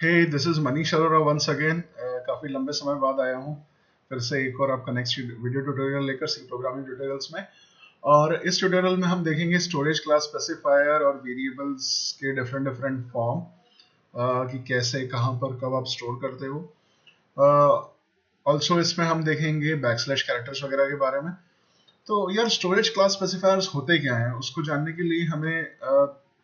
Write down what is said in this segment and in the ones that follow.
Hey this is Manish Arora once again. काफ़ी लंबे समय बाद आया हूँ फिर से एक और आपका नेक्स्ट वीडियो ट्यूटोरियल लेकर सी प्रोग्रामिंग ट्यूटोरियल्स में। और इस ट्यूटोरियल में हम देखेंगे स्टोरेज क्लास स्पेसिफायर और वेरिएबल्स के डिफरेंट डिफरेंट फॉर्म कि कैसे कहाँ पर कब आप स्टोर करते हो। ऑल्सो इसमें हम देखेंगे बैकस्लैश कैरेक्टर्स वगैरह के बारे में। तो यार स्टोरेज क्लास स्पेसिफायर्स होते क्या हैं उसको जानने के लिए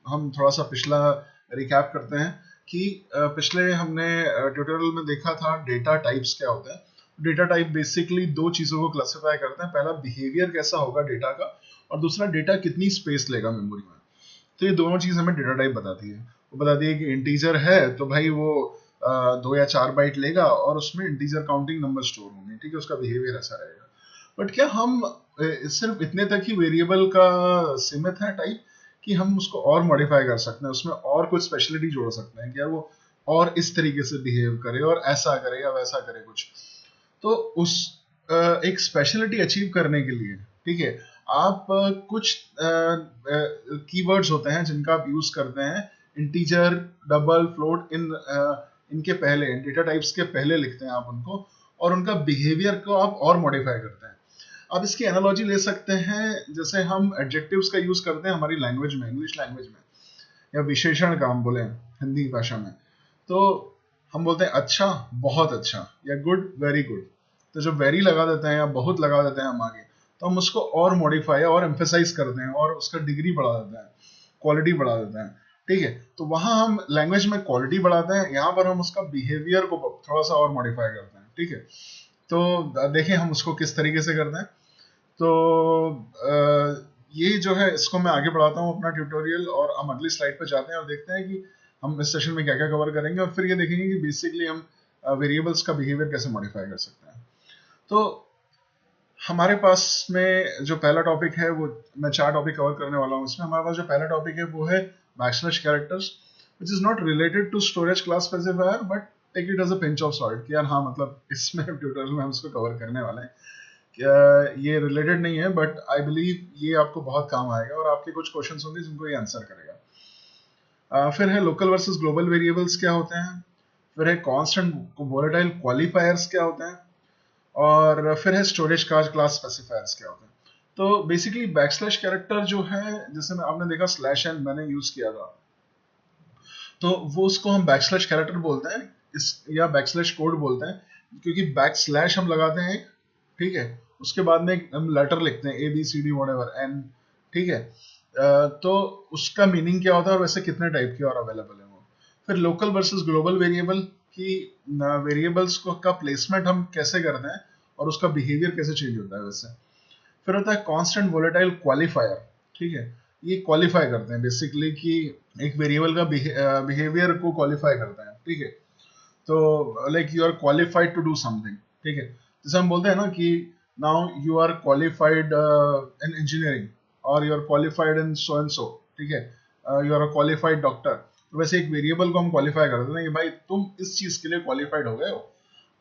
हम थोड़ा सा पिछला रिकैप करते हैं कि पिछले हमने ट्यूटोरियल में देखा था डेटा टाइप्स क्या होते हैं। डेटा टाइप बेसिकली दो चीज़ों को क्लासिफाई करते हैं, पहला बिहेवियर कैसा होगा डेटा का और दूसरा डेटा कितनी स्पेस लेगा मेमोरी में। तो ये दोनों चीज़ हमें डेटा टाइप बताती है। वो बताती है कि इंटीजर है तो भाई वो 2 या 4 बाइट लेगा और उसमें इंटीजर काउंटिंग नंबर स्टोर होंगे, ठीक है, उसका बिहेवियर ऐसा रहेगा। बट क्या हम सिर्फ इतने तक ही वेरिएबल का सीमित है टाइप कि हम उसको और मॉडिफाई कर सकते हैं, उसमें और कुछ स्पेशलिटी जोड़ सकते हैं कि यार वो और इस तरीके से बिहेव करे और ऐसा करे या वैसा करे कुछ। तो उस एक स्पेशलिटी अचीव करने के लिए, ठीक है, आप कुछ कीवर्ड्स होते हैं जिनका आप यूज करते हैं। इंटीजर, डबल, फ्लोट, इनके पहले, डेटा टाइप्स के पहले लिखते हैं आप उनको और उनका बिहेवियर को आप और मॉडिफाई करते हैं। आप इसकी एनालॉजी ले सकते हैं जैसे हम एडजेक्टिव्स का यूज करते हैं हमारी लैंग्वेज में, इंग्लिश लैंग्वेज में, या विशेषण का हम बोले हिंदी भाषा में। तो हम बोलते हैं अच्छा, बहुत अच्छा, या गुड, वेरी गुड। तो जब वेरी लगा देते हैं या बहुत लगा देते हैं हम आगे, तो हम उसको और मॉडिफाई और एम्फेसाइज करते हैं और उसका डिग्री बढ़ा देते हैं, क्वालिटी बढ़ा देते हैं, ठीक है। तो वहां हम लैंग्वेज में क्वालिटी बढ़ाते हैं, यहाँ पर हम उसका बिहेवियर को थोड़ा सा और मॉडिफाई करते हैं, ठीक है। तो देखें हम उसको किस तरीके से करते हैं। तो ये जो है इसको मैं आगे बढ़ाता हूँ अपना ट्यूटोरियल और हम अगली स्लाइड पर जाते हैं और देखते हैं कि हम इस सेशन में क्या क्या कवर करेंगे और फिर ये देखेंगे कि बेसिकली हम वेरिएबल्स का बिहेवियर कैसे मॉडिफाई कर सकते हैं। तो हमारे पास में जो पहला टॉपिक है, वो मैं 4 टॉपिक कवर करने वाला हूँ इसमें। हमारे पास जो पहला टॉपिक है वो है backslash characters, which is not related to storage class specifier, but take it as a pinch of salt कि यार हाँ, मतलब इसमें ट्यूटोरियल में हम इसको कवर करने वाले हैं। ये रिलेटेड नहीं है बट आई बिलीव ये आपको बहुत काम आएगा और आपके कुछ क्वेश्चंस होंगे जिनको ये आंसर करेगा। फिर है लोकल वर्सेस ग्लोबल वेरिएबल्स क्या होते हैं, फिर है कांस्टेंट वोलेटाइल क्वालिफायर्स क्या होते हैं, और फिर है स्टोरेज क्लास स्पेसिफायर्स क्या होते हैं। तो बेसिकली बैकस्लैश कैरेक्टर जो है, जैसे में आपने देखा स्लैश एन मैंने यूज किया था, तो वो उसको हम बैकस्लैश कैरेक्टर बोलते हैं इस, या बैकस्लैश कोड बोलते हैं, क्योंकि बैकस्लैश हम लगाते हैं, ठीक है, उसके बाद में हम लेटर लिखते हैं A B C D whatever N, ठीक है। तो उसका मीनिंग क्या होता है और वैसे कितने टाइप के और अवेलेबल है वो। फिर लोकल वर्सेस ग्लोबल वेरिएबल की वेरिएबल्स को का प्लेसमेंट हम कैसे करते हैं और उसका बिहेवियर कैसे चेंज होता है वैसे। फिर होता है कांस्टेंट वोलेटाइल क्वालिफायर, ठीक है, ये क्वालिफाई करते हैं बेसिकली कि एक वेरिएबल का बिहेवियर को क्वालिफाई करते हैं, ठीक है। तो like you are qualified to do something, ठीक है। जैसे हम बोलते हैं ना कि now you are qualified in engineering और you are qualified in so and so, ठीक है, you are a qualified doctor. तो वैसे एक वेरिएबल को हम क्वालिफाई कर देते हैं कि भाई तुम इस चीज के लिए क्वालिफाइड हो गए हो,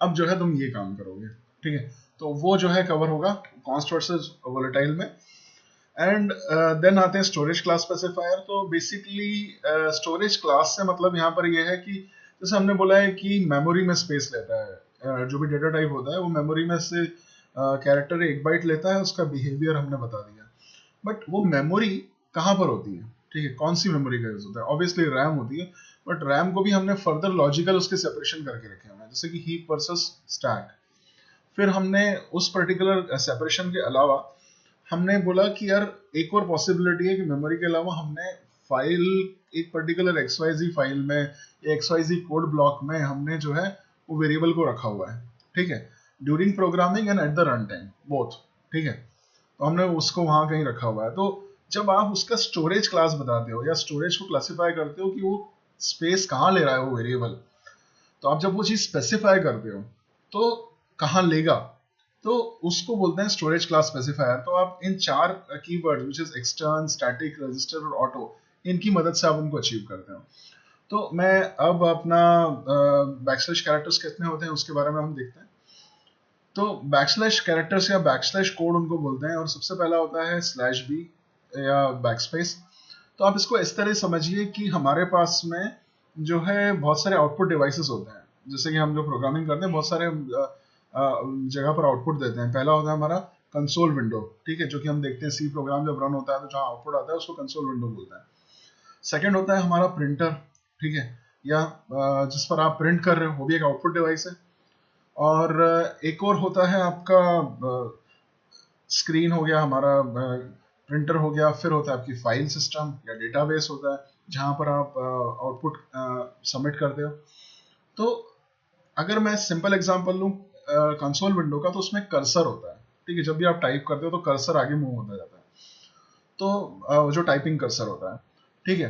अब जो है तुम ये काम करोगे, ठीक है। तो वो जो है कवर होगा कॉन्स्ट वर्सेस वोलेटाइल में। एंड देन आते हैं स्टोरेज क्लास स्पेसिफायर। तो बेसिकली स्टोरेज क्लास से मतलब यहाँ पर ये है कि जैसे हमने बोला है कि मेमोरी में स्पेस लेता है, जो भी डेटा टाइप होता है वो मेमोरी में से कैरेक्टर 1 बाइट लेता है, उसका बिहेवियर हमने बता दिया। बट वो मेमोरी कहाँ पर होती है, ठीक है, कौन सी मेमोरी का यूज होता है, ऑब्वियसली रैम होती है। बट रैम को भी हमने फर्दर लॉजिकल उसके सेपरेशन करके रखे हुए हैं, जैसे कि हीप वर्सेस स्टैक। फिर हमने उस पर्टिकुलर सेपरेशन के अलावा हमने बोला कि यार एक और पॉसिबिलिटी है कि मेमोरी के अलावा हमने फाइल, एक पर्टिकुलर XYZ फाइल में या XYZ कोड ब्लॉक में हमने जो है वो वेरिएबल को रखा हुआ है, ठीक है, during programming and at the run time both, ठीक है। तो हमने उसको वहां कहीं रखा हुआ है। तो जब आप उसका स्टोरेज क्लास बताते हो या स्टोरेज को क्लासिफाई करते हो कि वो स्पेस कहाँ ले रहा है वो वेरिएबल, तो आप जब वो चीज स्पेसिफाई करते हो तो कहाँ लेगा, तो उसको बोलते हैं स्टोरेज क्लास स्पेसिफायर। तो आप इन 4 keyword which is extern, static, register और ऑटो, इनकी मदद से आप उनको अचीव करते हो। तो मैं अब अपना बैकस्लैश कैरेक्टर्स कितने होते हैं उसके बारे में हम देखते हैं। तो बैकस्लैश कैरेक्टर्स या बैकस्लैश कोड उनको बोलते हैं, और सबसे पहला होता है स्लैश बी या बैकस्पेस। तो आप इसको इस तरह समझिए कि हमारे पास में जो है बहुत सारे आउटपुट डिवाइसेस होते हैं, जैसे कि हम जो प्रोग्रामिंग करते हैं बहुत सारे जगह पर आउटपुट देते हैं। पहला होता है हमारा कंसोल विंडो, ठीक है, जो कि हम देखते हैं सी प्रोग्राम जब रन होता है तो जहाँ आउटपुट आता है उसको कंसोल विंडो बोलते हैं। सेकेंड होता है हमारा प्रिंटर, ठीक है, या जिस पर आप प्रिंट कर रहे हो वो भी एक आउटपुट डिवाइस है। और एक और होता है आपका स्क्रीन हो गया, हमारा प्रिंटर हो गया। फिर होता है आपकी फाइल सिस्टम या डेटाबेस होता है जहाँ पर आप आउटपुट सबमिट करते हो। तो अगर मैं सिंपल एग्जांपल लूँ कंसोल विंडो का, तो उसमें कर्सर होता है, ठीक है, जब भी आप टाइप करते हो तो कर्सर आगे मूव होता जाता है, तो जो टाइपिंग कर्सर होता है, ठीक है,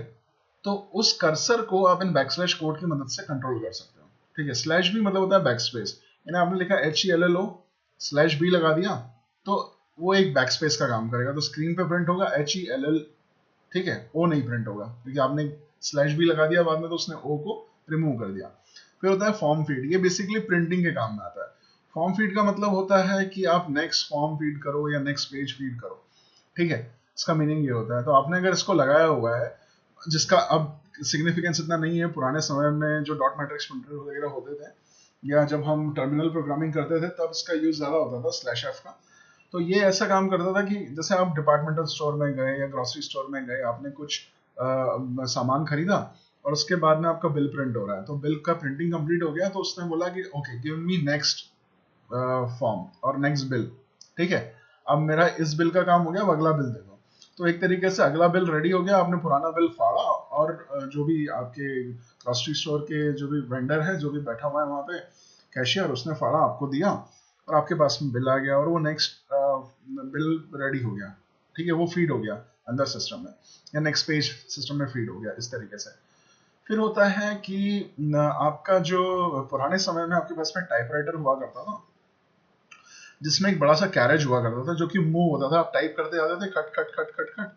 तो उस कर्सर को आप इन बैकस्लैश कोड की मदद से कंट्रोल कर सकते हो, ठीक है। स्लैश बी मतलब होता है बैकस्पेस, यानी आपने लिखा HELLO स्लैश बी लगा दिया तो वो एक बैकस्पेस का काम करेगा, तो स्क्रीन पे प्रिंट होगा HELL, ठीक है, ओ नहीं प्रिंट होगा क्योंकि आपने स्लैश बी लगा दिया बाद में तो उसने ओ को रिमूव कर दिया। फिर होता है फॉर्म फीड, ये बेसिकली प्रिंटिंग के काम में आता है। फॉर्म फीड का मतलब होता है कि आप नेक्स्ट फॉर्म फीड करो या नेक्स्ट पेज फीड करो, ठीक है, इसका मीनिंग ये होता है। तो आपने अगर इसको लगाया हुआ है, जिसका अब सिग्निफिकेंस इतना नहीं है, पुराने समय में जो डॉट मैट्रिक्स प्रिंटर वगैरह होते थे या जब हम टर्मिनल प्रोग्रामिंग करते थे तब इसका यूज ज्यादा होता था स्लैश एफ का। तो ये ऐसा काम करता था कि जैसे आप डिपार्टमेंटल स्टोर में गए या ग्रोसरी स्टोर में गए, आपने कुछ सामान खरीदा और उसके बाद में आपका बिल प्रिंट हो रहा है, तो बिल का प्रिंटिंग कंप्लीट हो गया तो उसने बोला कि okay give me next form और नेक्स्ट बिल, ठीक है, अब मेरा इस बिल का काम हो गया, अब अगला बिल दे दो। तो एक तरीके से अगला बिल रेडी हो गया, आपने पुराना बिल फाड़ा और जो भी आपके ग्रोसरी स्टोर के जो भी वेंडर है, जो भी बैठा हुआ है वहां पे कैशियर, उसने फाड़ा आपको दिया और आपके पास में बिल आ गया और वो नेक्स्ट बिल रेडी हो गया, ठीक है, वो फीड हो गया अंदर सिस्टम में या नेक्स्ट पेज सिस्टम में फीड हो गया इस तरीके से। फिर होता है कि आपका जो पुराने समय में आपके पास में टाइपराइटर हुआ करता था जिसमें एक बड़ा सा कैरेज हुआ करता था जो कि मूव होता था, आप टाइप करते जाते थे खट खट खट खट खट,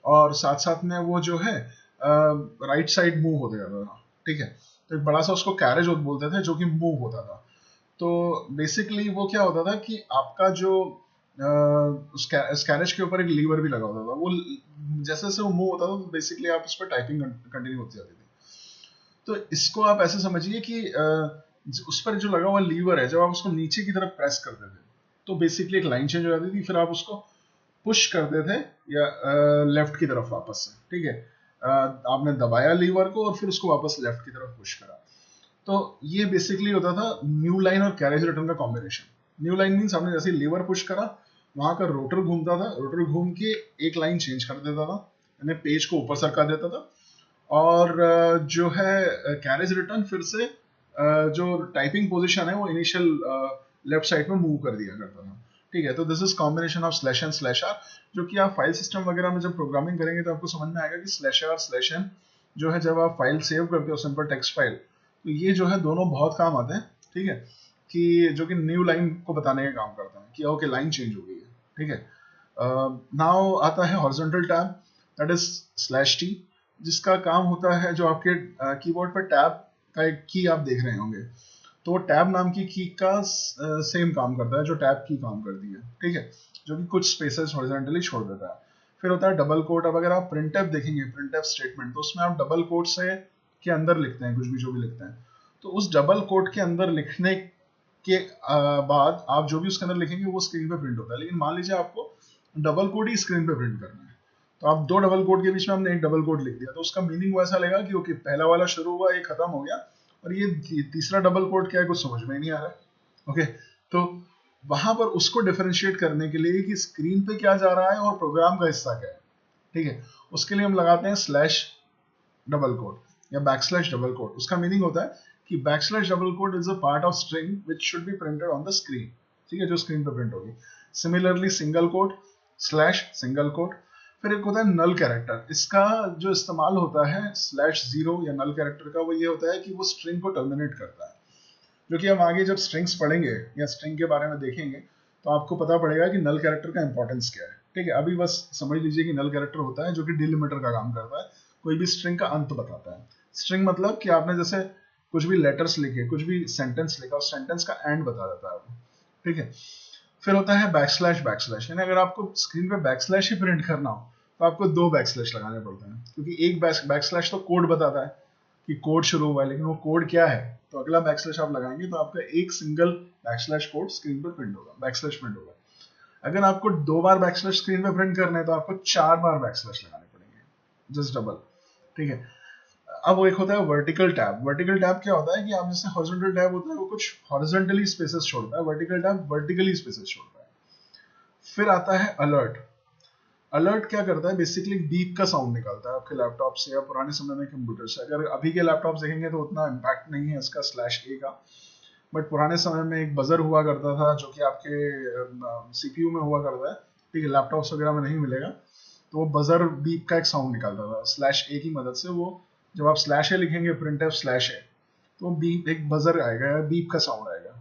और साथ साथ में वो जो है राइट साइड मूव होते जाता था, ठीक है। तो एक बड़ा सा उसको कैरेज बोलते थे जो कि मूव होता था। तो बेसिकली वो क्या होता था कि आपका जो उस कैरेज के ऊपर एक लीवर भी लगा होता था, वो जैसे जैसे वो मूव होता था तो बेसिकली आप उस पर टाइपिंग कंटिन्यू होती जाती थी। तो इसको आप ऐसे समझिए कि उस पर जो लगा हुआ लीवर है, जब आप उसको नीचे की तरफ प्रेस करते थे तो बेसिकली एक लाइन चेंज हो जाती थी, फिर आप उसको पुश करते थे या लेफ्ट की तरफ वापस से, ठीक है, आपने दबाया लीवर को और फिर उसको वापस लेफ्ट की तरफ पुश करा। तो ये बेसिकली होता था न्यू लाइन और कैरेज रिटर्न का कॉम्बिनेशन। न्यू लाइन मीन्स आपने जैसे लीवर पुश करा, वहां का रोटर घूमता था, रोटर घूम के एक लाइन चेंज कर देता था, यानी पेज को ऊपर सरका देता था, और जो है कैरेज रिटर्न फिर से जो टाइपिंग पोजीशन है वो इनिशियल लेफ्ट साइड में मूव कर दिया करता था, ठीक है। तो this is combination of slash n slash r, जो कि आप फाइल सिस्टम वगैरह में जब प्रोग्रामिंग करेंगे तो आपको समझ में आएगा कि स्लैश आर स्लैश एन जो है, जब आप फाइल सेव करते हो सिंपल टेक्स्ट फाइल, तो ये जो है दोनों बहुत काम आते हैं, ठीक है, कि जो कि न्यू लाइन को बताने का काम करता है कि ओके लाइन चेंज हो गई है, ठीक है। नाउ आता है horizontal tab, that is slash T, जिसका काम होता है जो आपके कीबोर्ड पर टैब का एक की आप देख रहे होंगे, तो वो टैब नाम की का सेम काम करता है जो टैब की काम करती है, ठीक है, जो कि कुछ स्पेसेस हॉरिजॉन्टली छोड़ देता है। फिर होता है डबल कोट। अब अगर आप प्रिंटफ देखेंगे, प्रिंटफ स्टेटमेंट, तो उसमें आप डबल कोट से के अंदर लिखते हैं कुछ भी जो भी लिखते हैं, तो उस डबल कोट के अंदर लिखने के बाद आप जो भी उसके अंदर लिखेंगे वो स्क्रीन पे प्रिंट होता है। लेकिन मान लीजिए आपको डबल कोड ही स्क्रीन पे प्रिंट करना है, तो आप दो डबल कोड के बीच में हमने एक डबल कोड लिख दिया, तो उसका मीनिंग वैसा लगेगा कि ओके पहला वाला शुरू हुआ, ये खत्म हो गया, और ये तीसरा डबल कोड क्या है कुछ समझ में ही नहीं आ रहा है। ओके, तो वहां पर उसको डिफरेंशिएट करने के लिए कि स्क्रीन पे क्या जा रहा है और प्रोग्राम का हिस्सा क्या है, ठीक है, उसके लिए हम लगाते हैं स्लैश डबल कोड या बैकस्लैश डबल कोड। उसका मीनिंग होता है कि backslash double quote is a part of string which should be printed on the screen, ठीक है, जो स्क्रीन पे प्रिंट होगी। Similarly single code slash single code. फिर एक होता है नल कैरेक्टर, इसका जो इस्तेमाल होता है स्लैश जीरो या नल कैरेक्टर का, वो ये होता है कि वो स्ट्रिंग को टर्मिनेट करता है, जो कि हम आगे जब स्ट्रिंग्स पढ़ेंगे या स्ट्रिंग के बारे में देखेंगे तो आपको पता पड़ेगा कि नल कैरेक्टर का इंपॉर्टेंस क्या है, ठीक है। अभी बस समझ लीजिए कि नल कैरेक्टर होता है जो कि डिलिमिटर का काम करता है, कोई भी स्ट्रिंग का अंत बताता है। स्ट्रिंग मतलब कि आपने जैसे कुछ भी लेटर्स लिखे, कुछ भी सेंटेंस लिखा, उस सेंटेंस का एंड बता देता है वो, ठीक है। फिर होता है बैकस्लैश बैकस्लैश, यानी अगर आपको स्क्रीन पे बैकस्लैश ही प्रिंट करना हो तो आपको दो बैकस्लैश लगाने पड़ते हैं, क्योंकि एक बैकस्लैश तो कोड बताता है, कि कोड शुरू हुआ है, लेकिन वो कोड क्या है, तो अगला बैकस्लैश आप लगाएंगे तो आपका एक सिंगल बैकस्लैश कोड स्क्रीन पर प्रिंट होगा, बैकस्लैश प्रिंट होगा। अगर आपको 2 बार बैकस्लैश स्क्रीन पे प्रिंट करने हैं तो आपको 4 बार बैकस्लैश लगाने पड़ेंगे, जस्ट डबल। ठीक है। अब वो एक होता है वर्टिकल टैब। वर्टिकल टैब क्या होता है कि आप जैसे हॉरिजॉन्टल टैब होता है वो कुछ हॉरिजॉन्टली स्पेसेस छोड़ता है, वर्टिकल टैब वर्टिकली स्पेसेस छोड़ता है। फिर आता है अलर्ट। अलर्ट क्या करता है, बेसिकली बीप का साउंड निकालता है आपके लैपटॉप से या पुराने समय में कंप्यूटर से। अगर अभी के लैपटॉप देखेंगे तो उतना इम्पैक्ट नहीं है इसका /a का, बट पुराने समय में एक बजर हुआ करता था जो कि आपके सीपीयू में हुआ करता है, ठीक है, लैपटॉप्स वगैरह में नहीं मिलेगा। तो वो बजर बीप का एक साउंड निकालता था /a की मदद से। वो जब आप /a लिखेंगे printf/a तो बीप एक बजर आएगा या बीप का साउंड आएगा।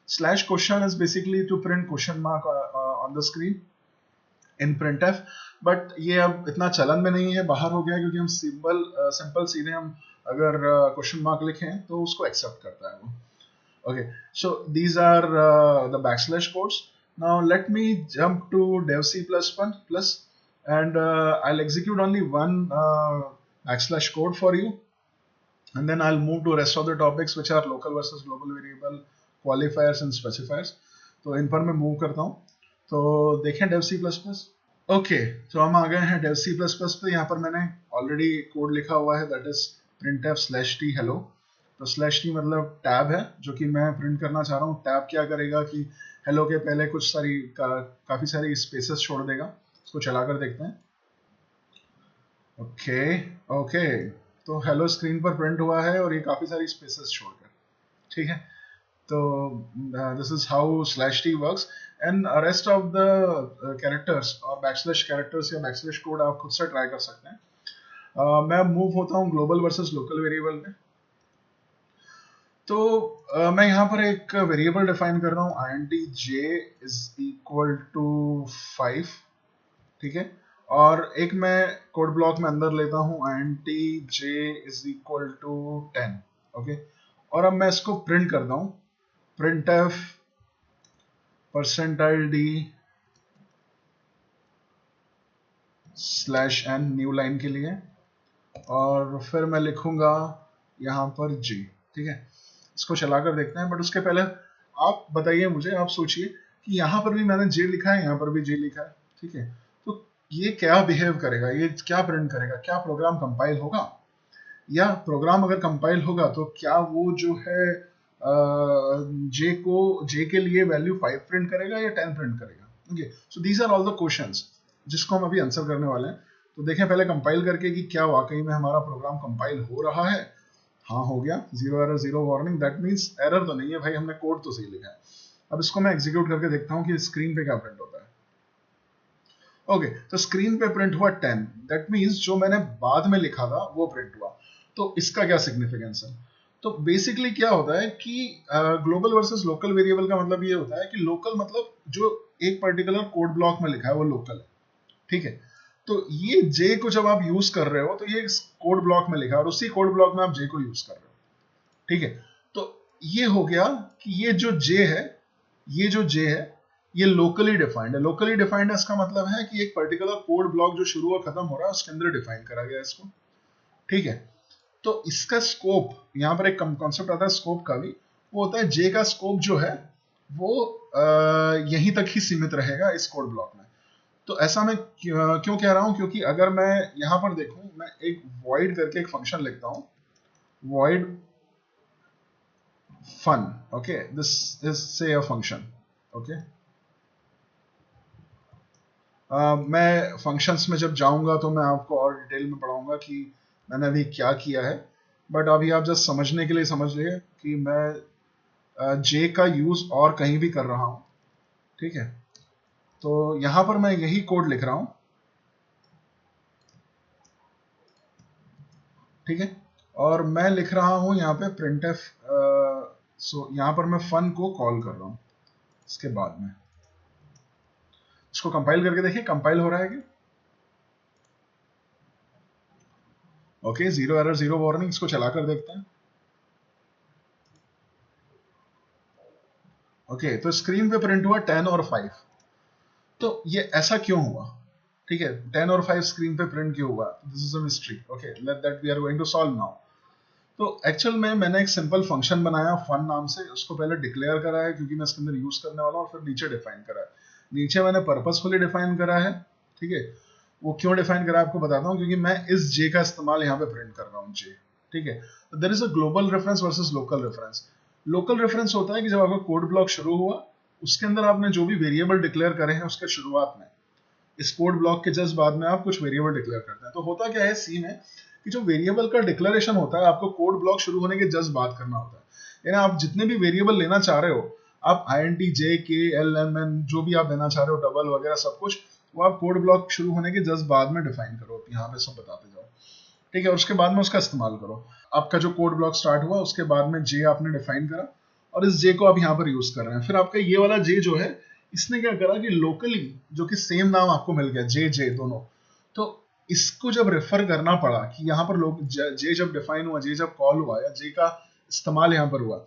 /question is basically to print question mark on the screen in printf, but ये अब इतना चलन में नहीं है, बाहर हो गया, क्योंकि हम सिंपल सीधे हम अगर क्वेश्चन मार्क लिखें तो उसको एक्सेप्ट करता है वो। Okay, so these are the backslash codes. Now let me jump to dev C++ and I'll execute only one backslash code for you, and then I'll move to rest of the topics which are local versus global variable, qualifiers and specifiers. तो इन पर मैं move करता हूँ। तो देखें dev C++। Okay, तो हम आ गए हैं dev C++ पे। यहाँ पर मैंने ऑलरेडी कोड लिखा हुआ है, दैट इज printf/t hello। तो /t मतलब टैब है जो कि मैं प्रिंट करना चाह रहा हूँ। टैब क्या करेगा कि हेलो के पहले कुछ काफी सारी स्पेसेस छोड़ देगा। इसको चलाकर देखते हैं। ओके, तो हेलो स्क्रीन पर प्रिंट हुआ है और ये काफी सारी स्पेसेस छोड़कर, ठीक है। तो this is how /t works and rest of the characters और बैकस्लैश कैरेक्टर्स या बैकस्लैश कोड आप खुद से ट्राई कर सकते हैं। मैं मूव होता हूँ ग्लोबल वर्सेस लोकल वेरिएबल में। तो मैं यहाँ पर एक वेरिएबल डिफाइन कर रहा हूँ int j is equal to 5, ठीक है। और एक मैं कोड ब्लॉक में अंदर लेता हूँ int j is equal to 10, okay. और अब मैं इसको प्रिंट करता हूँ printf %d /n new line के लिए, और फिर मैं लिखूंगा यहाँ पर j, ठीक है। इसको चलाकर देखते हैं, बट उसके पहले आप बताइए मुझे, आप सोचिए कि यहाँ पर भी मैंने जे लिखा है, यहाँ पर भी जे लिखा है, ठीक है। तो ये क्या बिहेव करेगा, ये क्या प्रिंट करेगा, क्या प्रोग्राम कंपाइल होगा? या प्रोग्राम अगर कंपाइल होगा तो क्या वो जो है जे के लिए वैल्यू 5 प्रिंट करेगा या 10 प्रिंट करेगा? Okay, so these are all the questions जिसको हम अभी आंसर करने वाले हैं। तो देखें पहले कंपाइल करके कि क्या वाकई में हमारा प्रोग्राम कंपाइल हो रहा है। हाँ, हो गया, 0 error 0 warning, that means error तो नहीं है भाई, हमने कोड तो सही लिखा है। अब इसको मैं एग्जीक्यूट करके देखता हूँ कि स्क्रीन पे क्या प्रिंट होता है। ओके, तो स्क्रीन पे प्रिंट हुआ 10, दैट मींस जो मैंने बाद में लिखा था वो प्रिंट हुआ। तो इसका क्या सिग्निफिकेंस है? तो बेसिकली क्या होता है कि ग्लोबल वर्सेस लोकल वेरिएबल का मतलब ये होता है कि लोकल मतलब जो एक पर्टिकुलर कोड ब्लॉक में लिखा है वो लोकल है, ठीक है। तो ये जे को जब आप यूज कर रहे हो तो ये कोड ब्लॉक में लिखा है और उसी कोड ब्लॉक में आप जे को यूज कर रहे हो, ठीक है। तो ये हो गया कि ये जो जे है ये लोकली डिफाइंड है। लोकली डिफाइंड है इसका मतलब है कि एक पर्टिकुलर कोड ब्लॉक जो शुरू और खत्म हो रहा है उसके अंदर डिफाइन करा गया इसको, ठीक है। तो इसका स्कोप, यहाँ पर एक कॉन्सेप्ट आता है स्कोप का भी, वो होता है जे का स्कोप जो है वो यहीं तक ही सीमित रहेगा इस कोड ब्लॉक में। तो ऐसा मैं क्यों कह रहा हूं, क्योंकि अगर मैं यहां पर देखूं, मैं एक void करके एक फंक्शन लिखता हूं, void fun, okay, this is से अ फंक्शन, ओके। मैं फंक्शंस में जब जाऊंगा तो मैं आपको और डिटेल में पढ़ाऊंगा कि मैंने अभी क्या किया है, बट अभी आप जस्ट समझने के लिए समझ लिए कि मैं जे का यूज और कहीं भी कर रहा हूं, ठीक है। तो यहां पर मैं यही कोड लिख रहा हूं, ठीक है। और मैं लिख रहा हूं यहाँ पे printf, सो यहाँ पर मैं फन को कॉल कर रहा हूं इसके बाद में। इसको कंपाइल करके देखिए कंपाइल हो रहा है क्या? Okay, 0 error 0 warning. इसको चलाकर देखते हैं। ओके, तो स्क्रीन पे प्रिंट हुआ 10 और 5। तो ये ऐसा क्यों हुआ, ठीक है? 10 और 5 स्क्रीन पे प्रिंट क्यों हुआ? This is a mystery, okay, let that we are going to solve now. तो एक्चुअल में मैंने एक सिंपल फंक्शन बनाया फन नाम से, उसको पहले डिक्लेयर करा है क्योंकि मैं इसके अंदर यूज करने वाला हूँ, और फिर नीचे डिफाइन करा है। नीचे मैंने पर्पसफुली डिफाइन करा है, ठीक है। वो क्यों डिफाइन करा आपको बताता हूँ, क्योंकि मैं इस जे का इस्तेमाल यहाँ पे प्रिंट कर रहा हूँ, जे, ठीक है। There is a global reference versus local reference. Local reference होता है कि जब आपका कोड ब्लॉक शुरू हुआ, उसके अंदर आपने जो भी वेरिएबल डिक्लेयर करे हैं उसके शुरुआत में, इस कोड ब्लॉक के जस्ट बाद में आप कुछ वेरिएबल डिक्लेयर करते हैं। तो होता क्या है सी में कि जो वेरिएबल का डिक्लेरेशन होता है आपको कोड ब्लॉक शुरू होने के जस्ट बाद करना होता है। यानी आप जितने भी वेरिएबल लेना चाह रहे हो, आप INT, JK, LMN जो भी आप देना चाह रहे हो, डबल वगैरह सब कुछ, वो आप कोड ब्लॉक शुरू होने के जस्ट बाद में डिफाइन करो, यहाँ पे सब बताते जाओ, ठीक है। और उसके बाद में उसका इस्तेमाल करो। आपका जो कोड ब्लॉक स्टार्ट हुआ उसके बाद में जे आपने डिफाइन करा, और इस जे को आप यहाँ पर यूज कर रहे हैं। फिर आपका ये वाला जे जो है, इसने क्या करा कि लोकली, जो कि सेम नाम आपको मिल गया, जे जे दोनों, तो इसको जब रेफर करना पड़ा कि यहाँ पर लोग जे जब डिफाइन हुआ, जे जब कॉल हुआ, या जे का इस्तेमाल यहाँ पर हुआ,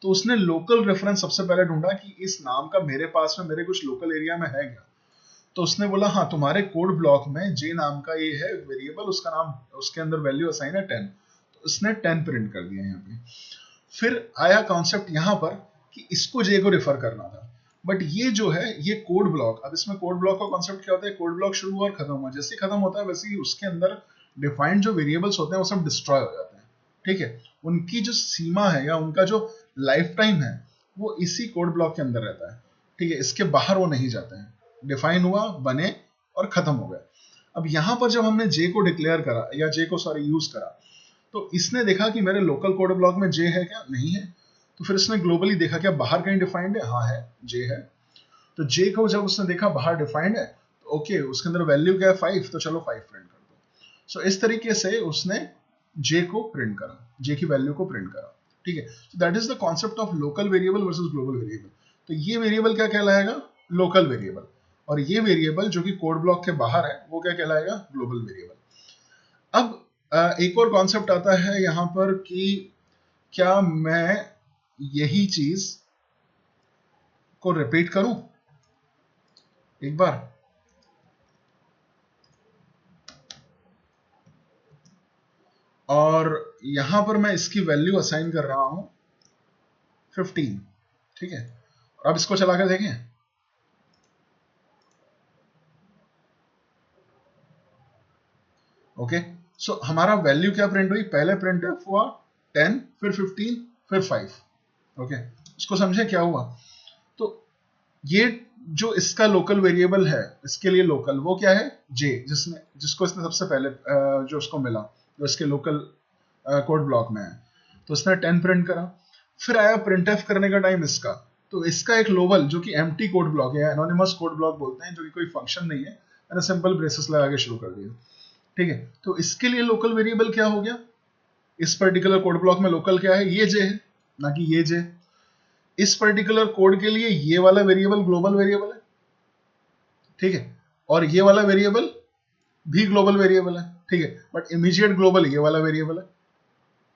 तो उसने लोकल रेफरेंस सबसे पहले ढूंढा कि इस नाम का मेरे पास में, मेरे कुछ लोकल एरिया में है क्या। तो उसने बोला हाँ, तुम्हारे कोड ब्लॉक में जे नाम का ये है वेरिएबल, उसका नाम, उसके अंदर वैल्यू असाइन है 10, तो उसने 10 प्रिंट कर दिया यहाँ पे। फिर आया कॉन्सेप्ट यहाँ पर कि इसको जे को रेफर करना था, बट ये जो है ये कोड ब्लॉक, अब इसमें कोड ब्लॉक का कॉन्सेप्ट क्या होता है, कोड ब्लॉक शुरू हुआ और खत्म हुआ, जैसे ही खत्म होता है वैसे ही उसके अंदर डिफाइंड जो वेरिएबल्स होते हैं वो सब डिस्ट्रॉय हो जाते हैं, ठीक है। उनकी जो सीमा है या उनका जो लाइफ टाइम है वो इसी कोड ब्लॉक के अंदर रहता है, ठीक है। इसके बाहर वो नहीं जाते हैं, डिफाइन हुआ, बने और खत्म हो गए। अब यहाँ पर जब हमने जे को डिक्लेयर करा, या जे को सॉरी यूज करा, तो इसने देखा कि मेरे लोकल कोड ब्लॉक में जे है क्या, नहीं है। तो फिर इसने ग्लोबली देखा क्या बाहर कहीं डिफाइंड है, हाँ है, जे है। तो जे को जब उसने देखा बाहर डिफाइंड है, तो ओके, उसके अंदर वैल्यू क्या है 5, तो चलो 5 प्रिंट कर दो। सो इस तरीके से उसने जे को प्रिंट करा, जे की वैल्यू को प्रिंट करा, ठीक है। तो that is the concept of local variable versus global variable. तो ये वेरिएबल क्या कहलाएगा, लोकल वेरिएबल, और ये वेरिएबल जो कि कोड ब्लॉक के बाहर है वो क्या कहलाएगा, ग्लोबल वेरिएबल। अब एक और कॉन्सेप्ट आता है यहां पर कि क्या मैं यही चीज को रिपीट करूं एक बार, और यहां पर मैं इसकी वैल्यू असाइन कर रहा हूं 15, ठीक है। और अब इसको चला कर देखें, ओके। सो हमारा वैल्यू क्या प्रिंट हुई, पहले प्रिंट हुआ 10, फिर 15, फिर 5, ओके। इसको समझे क्या हुआ। तो ये जो इसका लोकल वेरिएबल है, इसके लिए लोकल वो क्या है, जे, जिसको इसने सबसे पहले जो उसको मिला, जो इसके लोकल कोड ब्लॉक में है, तो इसने 10 प्रिंट करा। फिर आया प्रिंट एफ करने का टाइम इसका, तो इसका एक लोबल जो कि एम्प्टी कोड ब्लॉक है, एनोनिमस कोड ब्लॉक बोलते हैं, जो कि कोई फंक्शन नहीं है, मैंने सिंपल ब्रेसेस लगा के शुरू कर दिया, ठीक है। तो इसके लिए लोकल वेरिएबल क्या हो गया, इस पर्टिकुलर कोड ब्लॉक में लोकल क्या है, ये जे है, ना कि ये जे। इस पर्टिकुलर कोड के लिए ये वाला वेरिएबल ग्लोबल वेरिएबल है, ठीक है, और ये वाला वेरिएबल भी ग्लोबल वेरिएबल है, ठीक है, बट इमीडिएट ग्लोबल ये वाला वेरिएबल है,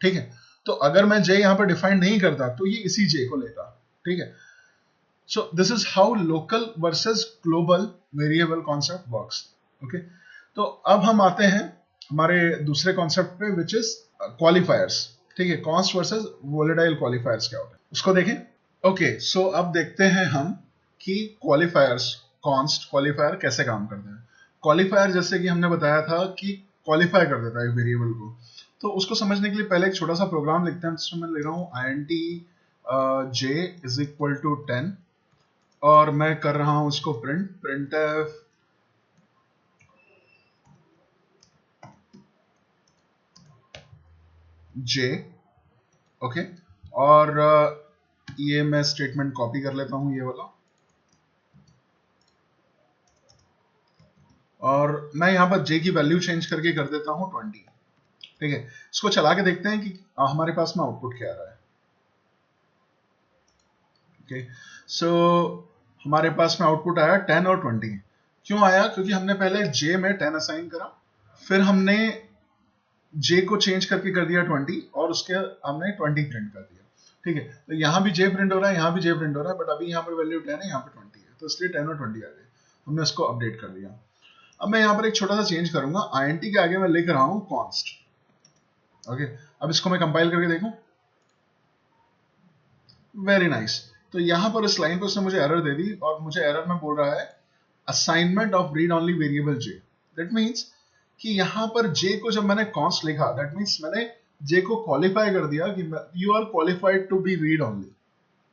ठीक है। तो अगर मैं जे यहां पर डिफाइन नहीं करता तो ये इसी जे को लेता, ठीक है। So this is how local versus global variable concept works, okay. तो अब हम आते हैं हमारे दूसरे कॉन्सेप्ट पे, विच इज क्वालिफायर्स, ठीक है। कॉन्स्ट वर्सेस वोलेटाइल क्वालिफायर्स क्या होता है उसको देखें, ओके। सो अब देखते हैं हम कि क्वालिफायर्स, कॉन्स्ट क्वालिफायर कैसे काम करते हैं। क्वालिफायर जैसे कि हमने बताया था कि क्वालिफाई कर देता है वेरिएबल को, तो उसको समझने के लिए पहले एक छोटा सा प्रोग्राम लिखते हैं, जिसमें मैं ले रहा हूँ INT j is equal to 10, और मैं कर रहा हूं उसको प्रिंट एफ जे, ओके। और ये मैं स्टेटमेंट कॉपी कर लेता हूं, ये वाला, और मैं यहां पर जे की वैल्यू चेंज करके कर देता हूं 20, ठीक है। इसको चला के देखते हैं कि हमारे पास में आउटपुट क्या आ रहा है, ओके। सो हमारे पास में आउटपुट आया 10 और 20। क्यों आया, क्योंकि हमने पहले जे में 10 असाइन करा, फिर हमने जे को चेंज करके कर दिया 20, और उसके हमने 20 प्रिंट कर दिया, ठीक है। तो यहाँ भी जे प्रिंट हो रहा है, यहाँ भी जे प्रिंट हो रहा है, बट अभी यहाँ पर वैल्यू 10 है, यहाँ पे 20 है, तो इसलिए 10 और 20 आ गए, हमने उसको अपडेट कर दिया। अब मैं यहाँ पर एक छोटा सा चेंज करूंगा, INT के आगे मैं लिख रहा हूँ कॉन्स्ट, ओके। अब इसको मैं कंपाइल करके देखूं, वेरी नाइस। तो यहां पर इस लाइन पर उसने मुझे एरर दे दी और मुझे एरर में बोल रहा है assignment of read only variable J. That means कि यहां पर जे को जब मैंने कॉन्स्ट लिखा, दैट मीन्स मैंने जे को क्वालिफाई कर दिया कि you are qualified to be read only.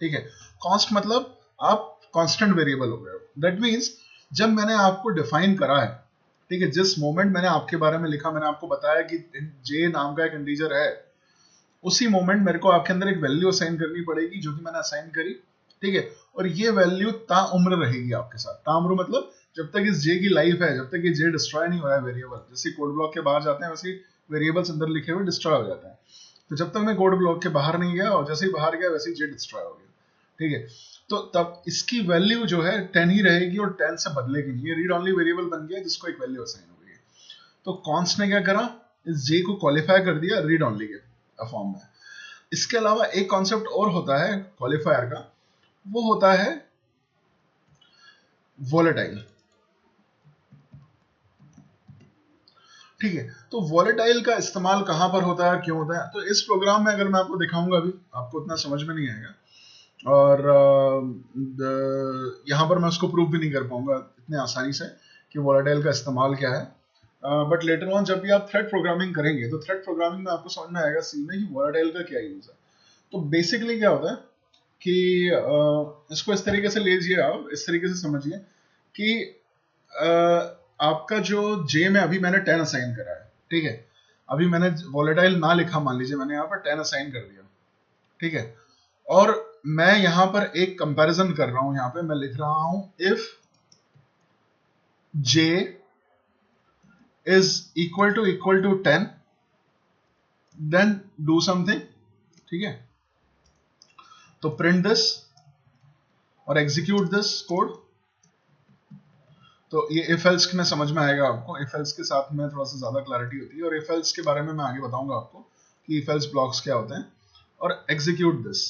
ठीक है, कॉन्स्ट मतलब आप कांस्टेंट वेरिएबल हो गए हो। दैट मीन्स जब मैंने आपको डिफाइन करा है, ठीक है, जिस मोमेंट मैंने आपके बारे में लिखा, मैंने आपको बताया कि जे नाम का एक इंटीजर है, उसी मोमेंट मेरे को आपके अंदर एक वैल्यू असाइन करनी पड़ेगी जो कि मैंने असाइन करी। ठीक है, और ये वैल्यू ताउम्र रहेगी आपके साथ। ताउम्र मतलब जब तक इस जे की लाइफ है, जब तक ये जे डिस्ट्रॉय नहीं हो रहा है वेरिएबल, जैसे कोड ब्लॉक के बाहर जाते हैं वैसे वेरिएबल्स अंदर लिखे हुए डिस्ट्रॉय हो जाते हैं। तो जब तक मैं कोड ब्लॉक के बाहर नहीं गया, और जैसे ही बाहर गया वैसे ही जे डिस्ट्रॉय हो गया। ठीक है, तो तब इसकी वैल्यू जो है 10 ही रहेगी और 10 से बदलेगी नहीं। ये रीड ओनली वेरिएबल बन गया जिसको एक वैल्यू असाइन हो गई। तो कॉन्स्ट ने क्या करा, इस जे को क्वालिफाई कर दिया रीड ओनली के फॉर्म में। इसके अलावा एक कॉन्सेप्ट और होता है क्वालिफायर का, वो होता है वोलेटाइल। ठीक है, तो वोलेटाइल का इस्तेमाल कहां पर होता है, क्यों होता है, तो इस प्रोग्राम में अगर मैं आपको दिखाऊंगा, अभी आपको उतना समझ में नहीं आएगा और यहां पर मैं उसको प्रूव भी नहीं कर पाऊंगा इतने आसानी से कि वोलेटाइल का इस्तेमाल क्या है। बट लेटर ऑन जब भी आप थ्रेड प्रोग्रामिंग करेंगे तो थ्रेड प्रोग्रामिंग में आपको समझ में आएगा सी में कि वोलेटाइल का क्या यूज है। तो बेसिकली क्या होता है कि इसको इस तरीके से लीजिए, आप इस तरीके से समझिए कि आपका जो जे में अभी मैंने 10 असाइन करा है। ठीक है, अभी मैंने वोलेटाइल ना लिखा, मान लीजिए मैंने यहाँ पर 10 असाइन कर दिया। ठीक है, और मैं यहां पर एक कंपैरिजन कर रहा हूं, यहां पे मैं लिख रहा हूं if j is equal to 10 then do something. ठीक है, तो प्रिंट दिस और एग्जीक्यूट दिस कोड। तो ये इफ एल्स में समझ में आएगा आपको, इफ एल्स के साथ में थोड़ा सा ज्यादा क्लैरिटी होती है, और इफ एल्स के बारे में मैं आगे बताऊंगा आपको कि इफ एल्स ब्लॉक्स क्या होते हैं। और एग्जीक्यूट दिस,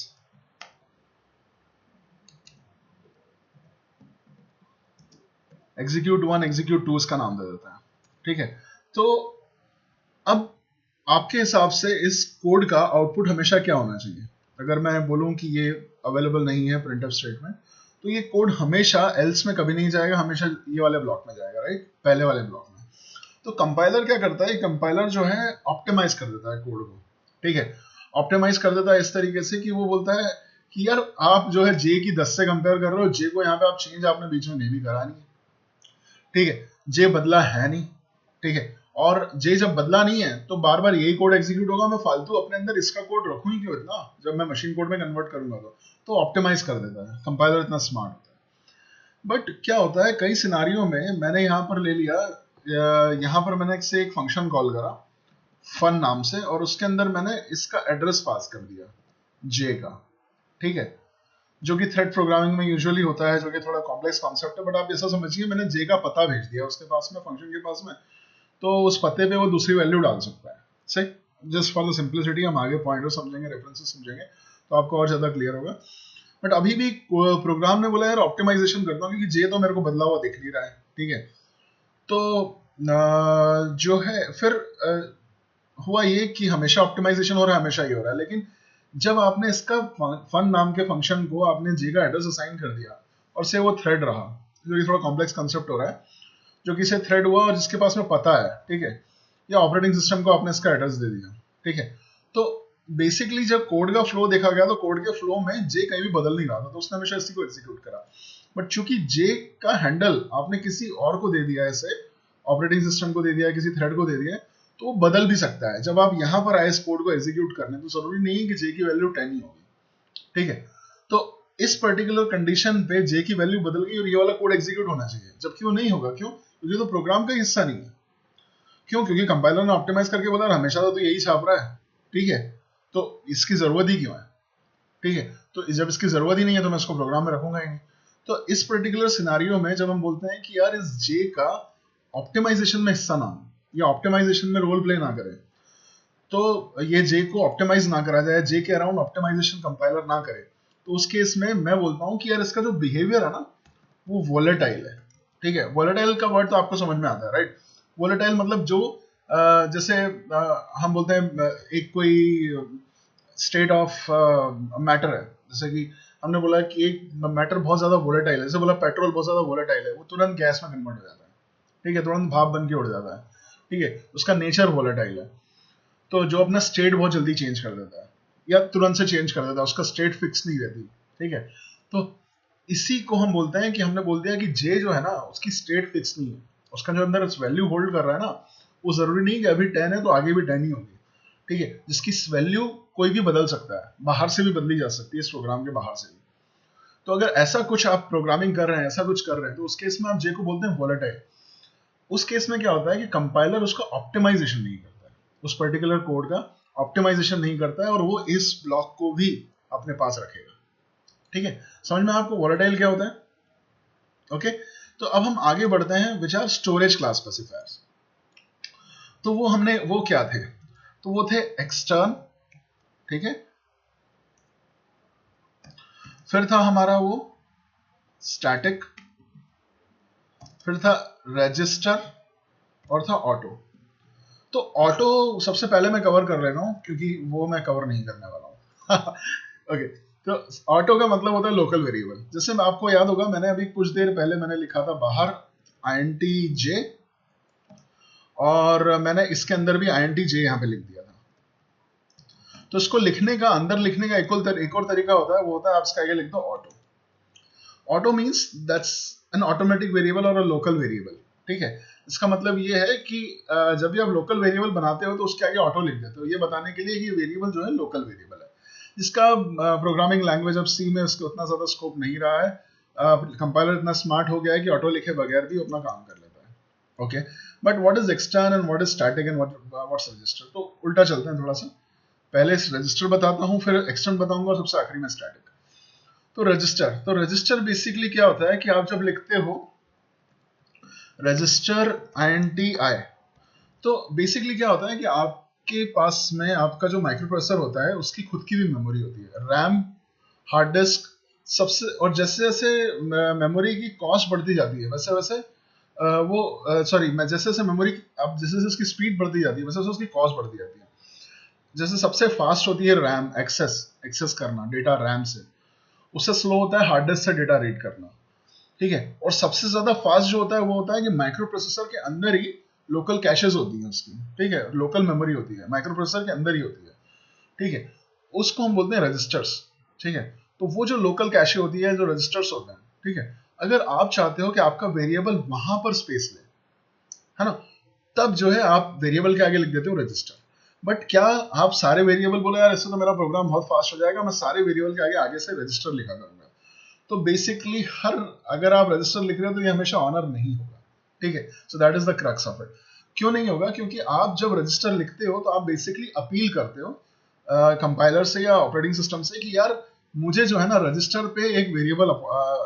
एग्जीक्यूट 1 एग्जीक्यूट 2 इसका नाम दे देता है। ठीक है, तो अब आपके हिसाब से इस कोड का आउटपुट हमेशा क्या होना चाहिए। अगर मैं बोलूं कि ये अवेलेबल नहीं है प्रिंटफ स्टेटमेंट, तो ये कोड हमेशा एल्स में कभी नहीं जाएगा, हमेशा ये वाले ब्लॉक में जाएगा, राइट, पहले वाले ब्लॉक में। तो कंपाइलर क्या करता है, कंपाइलर जो है ऑप्टिमाइज कर देता है कोड को। ठीक है, ऑप्टिमाइज कर देता है इस तरीके से कि वो बोलता है कि यार आप जो है जे की 10 से कंपेयर कर रहे हो, जे को यहाँ पे आप चेंज आपने बीच में नहीं भी करा नहीं। ठीक है, जे बदला है नहीं। ठीक है, और जे जब बदला नहीं है तो बार बार यही कोड एग्जीक्यूट होगा, मैं फालतू अपने अंदर इसका कोड रखूं ही क्यों इतना, जब मैं मशीन कोड में कन्वर्ट करूंगा तो ऑप्टिमाइज कर देता है कंपाइलर, इतना स्मार्ट होता है। बट क्या होता है कई सिनारियों में, मैंने यहां पर ले लिया, यहां पर मैंने एक फंक्शन कॉल करा फन नाम से, और उसके अंदर मैंने इसका एड्रेस पास कर दिया जे का। ठीक है, जो कि थ्रेड प्रोग्रामिंग में यूजुअली होता है, जो कि थोड़ा कॉम्प्लेक्स कॉन्सेप्ट है, बट आप ऐसा समझिए मैंने जे का पता भेज दिया उसके पास में, फंक्शन के पास में, तो उस पते पे वो दूसरी वैल्यू डाल सकता है। सही, जस्ट फॉर द सिंपलिसिटी, हम आगे पॉइंटर समझेंगे, रेफरेंसेस समझेंगे तो आपको और ज्यादा क्लियर होगा। बट अभी भी प्रोग्राम ने बोला यार ऑप्टिमाइजेशन करता हूँ क्योंकि जे तो मेरे को बदला हुआ दिख नहीं रहा है। ठीक है, तो जो है फिर हुआ ये कि हमेशा ऑप्टिमाइजेशन हो रहा है, हमेशा ही हो रहा है, लेकिन जब आपने इसका फन नाम के फंक्शन को आपने जे का एड्रेस असाइन कर दिया और से वो थ्रेड रहा, जो कि थोड़ा कॉम्प्लेक्स कंसेप्ट हो रहा है, जो कि से थ्रेड हुआ और जिसके पास में पता है, ठीक है, या ऑपरेटिंग सिस्टम को आपने इसका एड्रेस दे दिया। ठीक है, तो बेसिकली जब कोड का फ्लो देखा गया तो कोड के फ्लो में जे कहीं भी बदल नहीं रहा था, तो उसने हमेशा इसी को एग्जीक्यूट करा। बट चूंकि जे का हैंडल आपने किसी और को दे दिया है, इसे ऑपरेटिंग सिस्टम को दे दिया है, किसी थ्रेड को दे दिया है, तो वो बदल भी सकता है। जब आप यहां पर आए इस कोड को एग्जीक्यूट करने, तो जरूरी नहीं है कि जे की वैल्यू 10 ही होगी। ठीक है, तो इस पर्टिकुलर कंडीशन पे जे की वैल्यू बदल गई और ये वाला कोड एग्जीक्यूट होना चाहिए, जबकि वो नहीं होगा। क्यों? क्योंकि तो प्रोग्राम का हिस्सा नहीं है। क्यों? क्योंकि कंपाइलर ने ऑप्टिमाइज करके बोला हमेशा तो यही छाप रहा है। ठीक है, तो इसकी जरूरत ही क्यों है। ठीक है, तो जब इसकी जरूरत ही नहीं है तो मैं इसको प्रोग्राम में रखूंगा ही नहीं। तो इस पर्टिकुलर सिनारियो में जब हम बोलते हैं कि यार इस जे का ऑप्टिमाइजेशन में हिस्सा ना हो या ऑप्टिमाइजेशन में रोल प्ले ना करे, तो ये जे को ऑप्टिमाइज ना करा जाए, जे के अराउंड ऑप्टिमाइजेशन कंपाइलर ना करे, तो उस केस में मैं बोलता हूं कि यार इसका जो बिहेवियर है ना वो वोलेटाइल है। ठीक है, वोलेटाइल का वर्ड तो आपको समझ में आता है, राइट। वोलेटाइल मतलब जो जैसे हम बोलते हैं एक कोई स्टेट ऑफ मैटर है, जैसे कि हमने बोला कि एक मैटर बहुत ज्यादा वोलेटाइल है, जैसे बोला पेट्रोल बहुत ज्यादा वोलेटाइल है, वो तुरंत गैस में कन्वर्ट हो जाता है, ठीक है, तुरंत भाप बन के उड़ जाता है, ठीक है, उसका नेचर वोलेटाइल है। तो जो अपना स्टेट बहुत जल्दी चेंज कर देता है या तुरंत से चेंज कर देता है, उसका स्टेट फिक्स नहीं रहती, ठीक है। तो इसी को हम बोलते हैं कि हमने बोल दिया कि जे जो है ना उसकी स्टेट फिक्स नहीं है, उसका जो अंदर वैल्यू होल्ड कर रहा है ना, वो जरूरी नहीं कि अभी 10 है तो आगे भी 10 ही होगी, ठीक है, जिसकी वैल्यू कोई भी बदल सकता है, बाहर से भी बदली जा सकती है, इस प्रोग्राम के बाहर से भी। तो अगर ऐसा कुछ आप प्रोग्रामिंग कर रहे हैं, ऐसा कुछ कर रहे हैं, तो उस केस में आप जे को बोलते हैं वोलेटाइल। उस केस में क्या होता है कि कंपाइलर उसका ऑप्टिमाइजेशन नहीं करता है, उस पर्टिकुलर कोड का ऑप्टिमाइजेशन नहीं करता है, और वो इस ब्लॉक को भी अपने पास रखेगा, ठीक है। समझ में आपको वोलेटाइल क्या होता है? ओके, तो अब हम आगे बढ़ते हैं, which are storage class specifiers. तो वो क्या थे? तो वो थे एक्सटर्न, ठीक है, फिर था हमारा वो स्टैटिक, फिर था रजिस्टर, और था ऑटो। तो ऑटो सबसे पहले मैं कवर कर लेता हूं क्योंकि वो मैं कवर नहीं करने वाला हूं। ओके, तो ऑटो का मतलब होता है लोकल वेरिएबल। जैसे आपको याद होगा, मैंने अभी कुछ देर पहले मैंने लिखा था बाहर int j, और मैंने इसके अंदर भी int j यहां पे लिख दिया था। तो इसको लिखने का, अंदर लिखने का एक और तरीका होता है, वो होता है आप इसका आगे लिख दो auto. Auto means that's an automatic variable और अ लोकल वेरिएबल, ठीक है। इसका मतलब ये है कि जब भी आप लोकल वेरिएबल बनाते हो तो उसके आगे ऑटो लिख देते हो, ये बताने के लिए कि वेरिएबल जो है लोकल वेरिएबल है। इसका प्रोग्रामिंग लैंग्वेज अब सी में उसका उतना ज्यादा स्कोप नहीं रहा है, कंपाइलर इतना स्मार्ट हो गया है कि ऑटो लिखे बगैर भी अपना काम कर लेता है। Okay, but what is extern and what is static and what's register? तो उल्टा चलते हैं थोड़ा सा, पहले रजिस्टर बताता हूँ, फिर एक्सटर्न बताऊंगा, और सबसे आखिरी में स्टैटिक। तो रजिस्टर बेसिकली क्या होता है कि आप जब लिखते हो रजिस्टर INTI, तो बेसिकली क्या होता है कि आपके पास में आपका जो माइक्रो प्रोसेसर होता है उसकी खुद की भी मेमोरी होती है, रैम, हार्ड डिस्क, सबसे, और जैसे जैसे मेमोरी की कॉस्ट बढ़ती जाती है वैसे वैसे जैसे जैसे मेमोरी, अब जैसे जैसे उसकी स्पीड बढ़ती जाती है वैसे वैसे उसकी कॉस्ट बढ़ती जाती है। जैसे सबसे फास्ट होती है रैम, एक्सेस करना डेटा रैम से, उससे स्लो होता है हार्ड डिस्क से डेटा रीड करना, ठीक है। और सबसे ज्यादा फास्ट जो होता है वो होता है कि माइक्रो प्रोसेसर के अंदर ही लोकल कैशेज होती हैं उसकी, ठीक है, लोकल मेमोरी होती है, माइक्रो प्रोसेसर के अंदर ही होती है, ठीक है, उसको हम बोलते हैं रजिस्टर्स, ठीक है। तो वो जो लोकल कैशे होती है, जो रजिस्टर्स होते हैं, ठीक है, अगर आप चाहते हो कि आपका वेरिएबल वहां पर स्पेस ले, है ना, तब जो है आप वेरिएबल के आगे लिख देते हो रजिस्टर। बट क्या आप सारे वेरिएबल बोले यार इससे तो मेरा प्रोग्राम बहुत फास्ट हो जाएगा, मैं सारे वेरिएबल के आगे आगे से रजिस्टर लिखा करूंगा? तो बेसिकली अगर आप रजिस्टर लिख रहे हो तो ये हमेशा ऑनर नहीं होगा, ठीक है। So that is the crux of it. क्यों नहीं होगा? क्योंकि आप जब रजिस्टर लिखते हो तो आप बेसिकली अपील करते हो कंपाइलर से या ऑपरेटिंग सिस्टम से कि यार मुझे जो है ना रजिस्टर पे एक वेरिएबल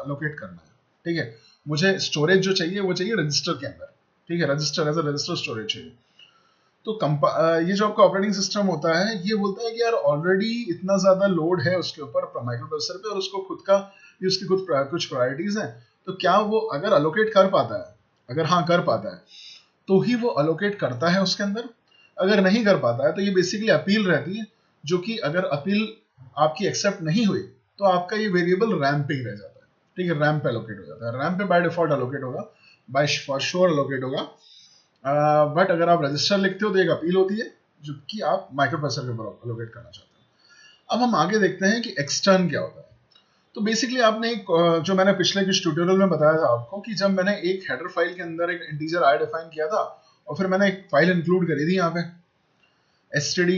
लोकेट करना है, ठीक है, मुझे स्टोरेज जो चाहिए वो चाहिए रजिस्टर के अंदर, ठीक है, register as a register storage चाहिए। तो ये जो आपका ऑपरेटिंग सिस्टम होता है ये बोलता है कि यार ऑलरेडी इतना ज्यादा लोड है उसके ऊपर माइक्रो प्रोसेसर पे, और उसको खुद का ये उसकी कुछ प्रायोरिटीज हैं, तो क्या वो अगर अलोकेट कर पाता है, अगर हाँ कर पाता है तो ही वो अलोकेट करता है उसके अंदर, अगर नहीं कर पाता है तो ये बेसिकली अपील रहती है, जो कि अगर अपील आपकी एक्सेप्ट नहीं हुई तो आपका ये वेरिएबल रैम पे ही रह जाता है, ठीक है, रैम पे अलोकेट हो जाता है, रैम पे बाय डिफॉल्ट अलोकेट होगा, बाय फॉर श्योर अलोकेट होगा। बट अगर आप रजिस्टर लिखते हो तो एक अपील होती है जो कि आप माइक्रो प्रोसेसर के ऊपर अलोकेट करना चाहते हैं। अब हम आगे देखते हैं कि एक्सटर्न क्या होता है। तो बेसिकली आपने एक जो मैंने पिछले कुछ ट्यूटोरियल में बताया था आपको कि जब मैंने एक हेडर फाइल के अंदर एक इंटीजर आई डिफाइन किया था और फिर मैंने एक फाइल इंक्लूड करी थी यहाँ पे std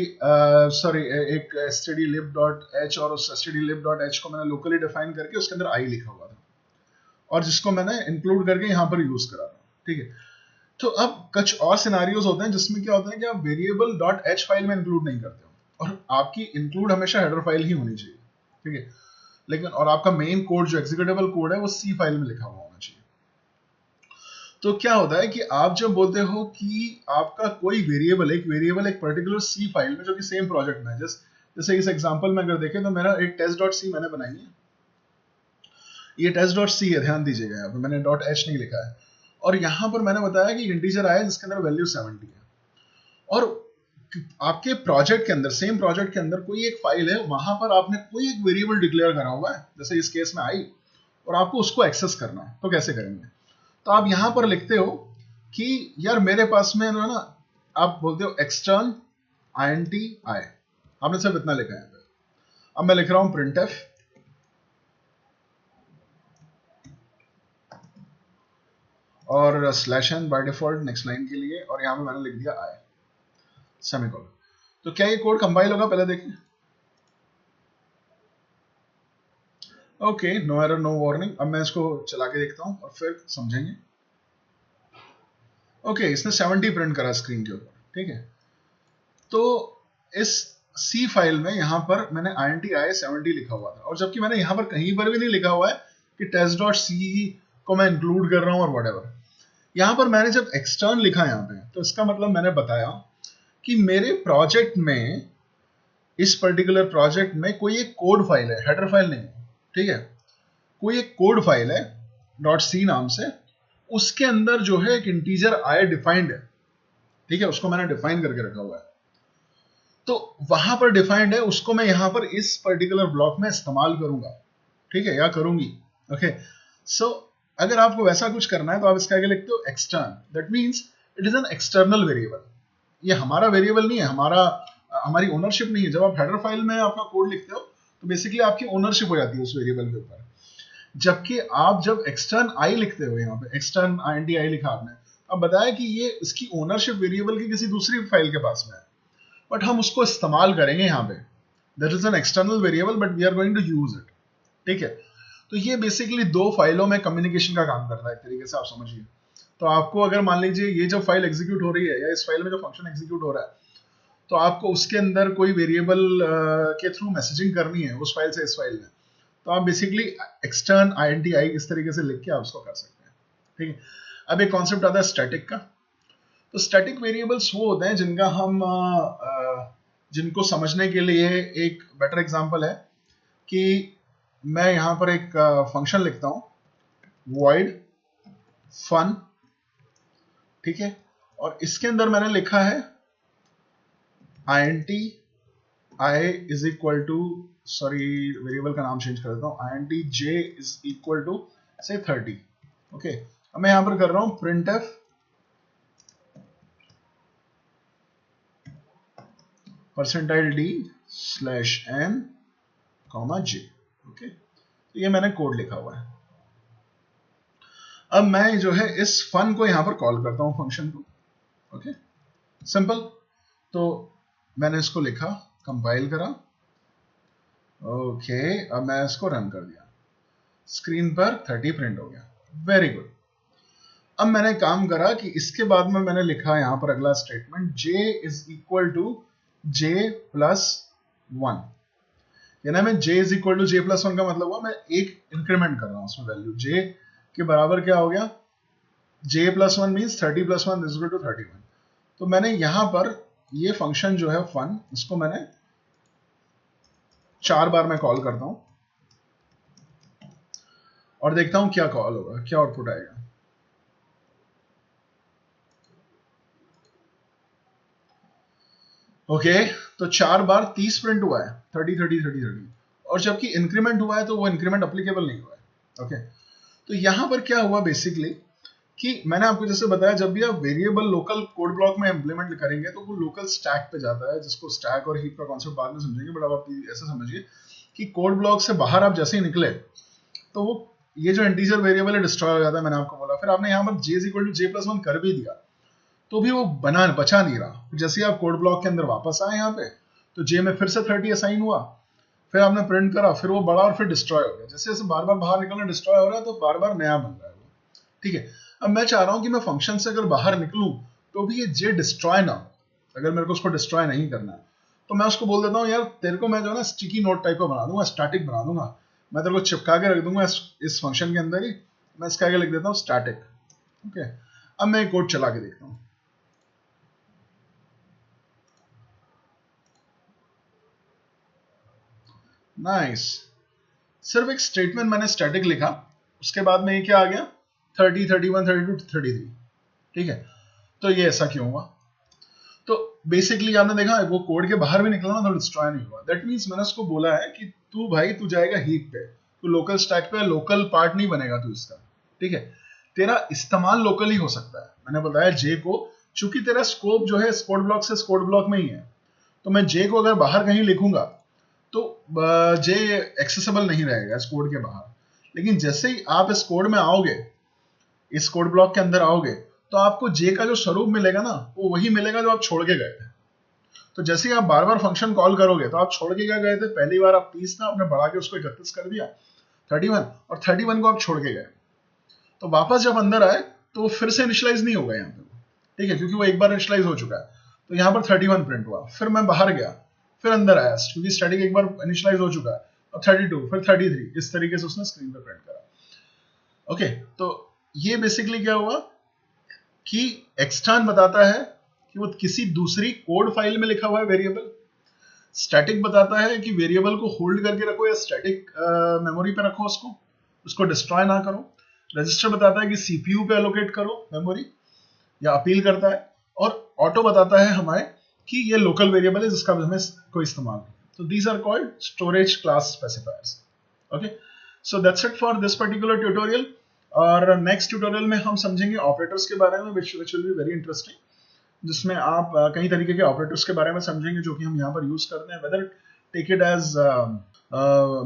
एक stdlib.h, और उस stdlib.h को मैंने लोकली डिफाइन करके उसके अंदर आई लिखा हुआ था और जिसको मैंने इंक्लूड करके यहाँ पर यूज करा था, ठीक है। तो अब कुछ और सिनारियोज होते हैं जिसमें क्या होता है कि आप वेरिएबल .h फाइल में इंक्लूड नहीं करते हो, और आपकी इंक्लूड हमेशा हेडर फाइल ही होनी चाहिए, ठीक है, लेकिन और आपका मेन कोड जो एग्जीक्यूटेबल कोड है वो सी फाइल में लिखा हुआ होना चाहिए। तो क्या होता है कि आप जब बोलते हो कि आपका कोई वेरिएबल एक पर्टिकुलर सी फाइल में जो कि सेम प्रोजेक्ट में है, जैसे इस एग्जांपल में अगर देखें तो मेरा एक test.c मैंने बनाई है, ये test.c है, ध्यान दीजिएगा, यहाँ पे मैंने .h नहीं लिखा है, और यहाँ पर मैंने बताया कि इंटीजर आया जिसके अंदर वैल्यू 70 है। और आपके प्रोजेक्ट के अंदर, सेम प्रोजेक्ट के अंदर कोई एक फाइल है, वहां पर आपने कोई एक वेरिएबल डिक्लेयर करा हुआ है, जैसे इस केस में आई, और आपको उसको एक्सेस करना है, तो कैसे करेंगे? तो आप यहां पर लिखते हो कि यार मेरे पास में ना, आप बोलते हो एक्सटर्न int i, आपने सिर्फ इतना लिखा है। अब मैं लिख रहा हूं printf और /n by default next line के लिए, और यहां पे मैंने लिख दिया i सेमीकोलन। तो क्या ये कोड कंपाइल होगा? पहले देखें। Okay, no error no warning. अब मैं इसको चला के देखता हूं और फिर समझेंगे। ओके, इसने 70 प्रिंट करा स्क्रीन के ऊपर, ठीक है। तो इस C फाइल में यहां पर मैंने int i 70 लिखा हुआ था, और जबकि मैंने यहां पर कहीं पर भी नहीं लिखा हुआ है कि test.c को मैं इंक्लूड कर रहा हूं और व्हाटएवर। यहां पर मैंने जब एक्सटर्न लिखा यहां पे, तो इसका मतलब मैंने बताया कि मेरे प्रोजेक्ट में, इस पर्टिकुलर प्रोजेक्ट में कोई एक कोड फाइल है, हेडर फाइल नहीं है, ठीक है। कोई एक कोड फाइल है .c नाम से, उसके अंदर जो है एक इंटीजर i डिफाइंड है, ठीक है, उसको मैंने डिफाइन करके रखा हुआ है। तो वहां पर डिफाइंड है, उसको मैं यहां पर इस पर्टिकुलर ब्लॉक में इस्तेमाल करूंगा, ठीक है, या करूंगी। ओके, सो अगर आपको वैसा कुछ करना है तो आप इसके आगे लिखते हो extern, that means it is an external variable. ये हमारा वेरिएबल नहीं है, हमारी ओनरशिप नहीं है। जब आप हेडर फाइल में अपना कोड लिखते हो तो बेसिकली आपकी ओनरशिप हो जाती है उस वेरिएबल के ऊपर। जबकि आप जब एक्सटर्न आई लिखते हो, यहाँ पे एक्सटर्न int i लिखा आपने, अब बताया कि ये इसकी ओनरशिप वेरिएबल की किसी दूसरी फाइल के पास में है, बट हम उसको इस्तेमाल करेंगे यहाँ पे। That is an external variable but we are going to use it, ठीक है। तो ये बेसिकली दो फाइलों में कम्युनिकेशन का काम करता है, एक तरीके से आप समझिए। तो आपको अगर मान लीजिए ये जो फाइल एग्जीक्यूट हो रही है, या इस फाइल में जो फंक्शन एग्जीक्यूट हो रहा है, तो आपको उसके अंदर कोई वेरिएबल के थ्रू मैसेजिंग करनी है उस फाइल से इस फाइल में, तो आप बेसिकली एक्सटर्न int i इस तरीके से लिख के आप उसको कर सकते हैं, ठीक है। अब एक कॉन्सेप्ट आता है स्टैटिक का। तो स्टैटिक वेरिएबल्स वो होते हैं जिनका हम जिनको समझने के लिए एक बेटर एग्जांपल है कि मैं यहां पर एक फंक्शन लिखता हूं, void fun, ठीक है, और इसके अंदर मैंने लिखा है int i is equal to, sorry variable का नाम चेंज कर देता हूं, int j is equal to से 30। ओके, अब मैं यहां पर कर रहा हूं printf %d /n, j। Okay, तो ये मैंने कोड लिखा हुआ है। अब मैं जो है इस फन को यहां पर कॉल करता हूं, फंक्शन को। Okay, simple. तो मैंने इसको लिखा, कंपाइल करा, ओके, अब मैं इसको रन कर दिया, स्क्रीन पर 30 प्रिंट हो गया, वेरी गुड। अब मैंने काम करा कि इसके बाद में मैंने लिखा यहां पर अगला statement, j is equal to j plus 1, यानी मैं j is equal to j plus 1 का मतलब हुआ मैं एक इंक्रीमेंट कर रहा हूं उसमें वैल्यू। j के बराबर क्या हो गया, j plus 1 means 30 plus 1 is equal to 31। तो मैंने यहां पर ये फंक्शन जो है फन, इसको मैंने 4 बार मैं कॉल करता हूं और देखता हूं क्या कॉल होगा, क्या आउटपुट आएगा। ओके, तो 4 बार 30 प्रिंट हुआ है, 30 30 30 30, और जबकि इंक्रीमेंट हुआ है तो वो इंक्रीमेंट अप्लीकेबल नहीं हुआ है। ओके, तो यहां पर क्या हुआ बेसिकली कि मैंने आपको जैसे बताया, जब भी आप वेरिएबल लोकल कोड ब्लॉक में इंप्लीमेंट करेंगे तो वो लोकल स्टैक पे जाता है, जिसको स्टैक और हीप का कॉन्सेप्ट बाद में समझेंगे, बट अब आप ऐसे समझिए कि कोड ब्लॉक से बाहर आप जैसे ही निकले तो वो ये जो इंटीजर वेरिएबल है डिस्ट्रॉय हो जाता है, मैंने आपको बोला। फिर आपने यहाँ पर j is equal to j plus 1 कर भी दिया तो भी वो बचा नहीं रहा। जैसे ही आप कोड ब्लॉक के अंदर वापस आए यहाँ पे, तो j में फिर से 30 असाइन हुआ, फिर आपने प्रिंट करा, फिर वो बड़ा और फिर डिस्ट्रॉय हो गया। जैसे जैसे बार बार बाहर निकलना डिस्ट्रॉय हो रहा है तो बार बार नया बन रहा है वो, ठीक है। अब मैं चाह रहा हूं कि मैं फंक्शन से अगर बाहर निकलूं तो भी ये j डिस्ट्रॉय ना हो। अगर मेरे को उसको डिस्ट्रॉय नहीं करना है तो मैं उसको बोल देता हूं, यार तेरे को मैं जो है ना स्टिकी नोट टाइप का बना दूंगा, स्टैटिक बना दूंगा, मैं तेरे को चिपका के रख दूंगा इस फंक्शन के अंदर ही। मैं इसके आगे लिख देता हूं स्टैटिक। ओके, अब मैं कोड चला के देखता हूं। नाइस, सिर्फ एक स्टेटमेंट मैंने स्टैटिक लिखा, उसके बाद में ये क्या आ गया, 30 31 32 33, ठीक है। तो ये ऐसा क्यों हुआ? तो बेसिकली आपने देखा वो कोड के बाहर भी निकला ना तो डिस्ट्रॉय नहीं हुआ। दैट मीन्स मैंने उसको बोला है कि तू भाई तू जाएगा हीप पे, तू लोकल स्टैक पे, लोकल पार्ट नहीं बनेगा तू इसका, ठीक है। तेरा इस्तेमाल लोकल ही हो सकता है। मैंने बताया जे को, चूंकि तेरा स्कोप जो है कोड ब्लॉक से कोड ब्लॉक में ही है, तो मैं जे को अगर बाहर कहीं लिखूंगा तो जे एक्सेसिबल नहीं रहेगा इस कोड के बाहर। लेकिन जैसे ही आप इस कोड में आओगे, इस कोड ब्लॉक के अंदर आओगे, तो आपको जे का जो स्वरूप मिलेगा ना वो वही मिलेगा जो आप छोड़ के गए थे। तो जैसे ही आप बार बार फंक्शन कॉल करोगे तो आप छोड़ के क्या गए थे, पहली बार आप 30 था, आपने बढ़ा के उसको 31 कर दिया, 31, और 31 को आप छोड़ के गए। तो वापस जब अंदर आए तो वो फिर से इनिशियलाइज नहीं होगा यहाँ पे, ठीक है, क्योंकि वो एक बार इनिशियलाइज हो चुका है। तो यहाँ पर 31 प्रिंट हुआ, फिर मैं बाहर गया, फिर अंदर आया, क्योंकि स्टैटिक एक बार इनिशियलाइज हो चुका है, और 32, फिर 33, इस तरीके से उसने स्क्रीन पर प्रिंट करा। ओके, तो ये बेसिकली क्या हुआ कि एक्सटर्न बताता है कि वो किसी दूसरी कोड फाइल में लिखा हुआ है वेरिएबल। स्टैटिक बताता है कि वेरिएबल को होल्ड करके रखो या स्टैटिक मेमोरी पे रखो, उसको डिस्ट्रॉय ना करो। रजिस्टर बताता है कि सीपीयू पे एलोकेट करो मेमोरी, या अपील करता है। और ऑटो बताता है हमें कि ये लोकल वेरिएबल है जिसका हमें कोई इस्तेमाल नहीं। तो these are called storage class specifiers. Okay, so that's it for this particular tutorial. और नेक्स्ट ट्यूटोरियल में हम समझेंगे ऑपरेटर्स के बारे में, which will be very interesting, जिसमें आप कई तरीके के ऑपरेटर्स के बारे में समझेंगे जो कि हम यहाँ पर यूज करते हैं, whether take it as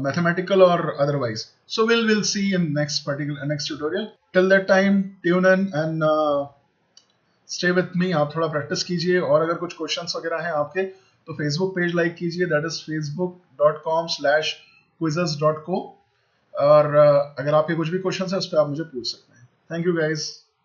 mathematical or otherwise. So we'll see in next tutorial. Till that time, tune in and stay with me. आप थोड़ा प्रैक्टिस कीजिए, और अगर कुछ क्वेश्चंस वगैरह हैं आपके तो फेसबुक पेज लाइक कीजिए, दैट इज facebook.com/quizzes.co। और अगर आपके कुछ भी क्वेश्चंस हैं उस पर आप मुझे पूछ सकते हैं। Thank you guys.